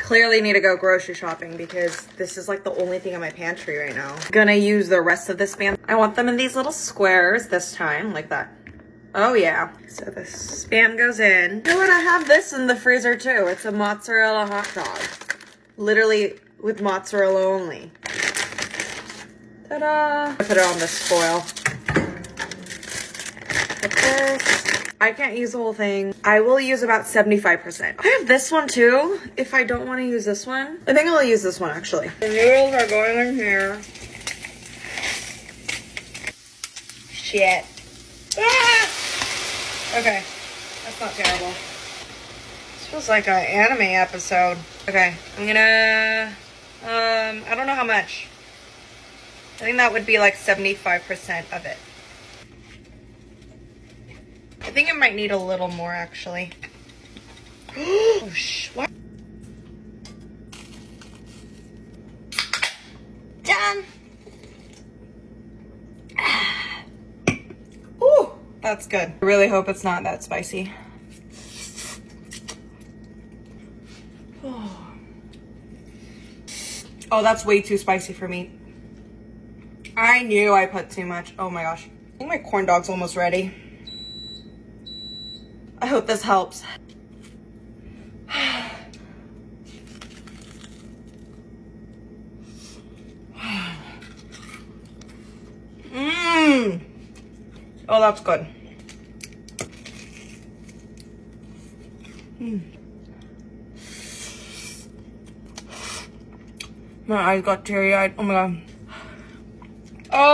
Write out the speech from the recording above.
clearly need to go grocery shopping because this is like the only thing in my pantry right now. Gonna use the rest of this Spam. I want them in these little squares this time, like that. Oh yeah. So the Spam goes in. You know what? I have this in the freezer too. It's a mozzarella hot dog. Literally with mozzarella only. Ta-da! I put it on this foil. Like this. I can't use the whole thing. I will use about 75%. I have this one too, if I don't want to use this one. I think I'll use this one actually. The noodles are going in here. Shit. Ah! Okay, that's not terrible. This feels like an anime episode. Okay, I'm gonna, I don't know how much. I think that would be like 75% of it. I think it might need a little more actually. Oh, what? Done. Ooh, that's good. I really hope it's not that spicy. Oh, that's way too spicy for me. I knew I put too much. Oh my gosh. I think my corn dog's almost ready. I hope this helps. Mmm. Oh, that's good. Mm. My eyes got teary-eyed. Oh my god. Oh.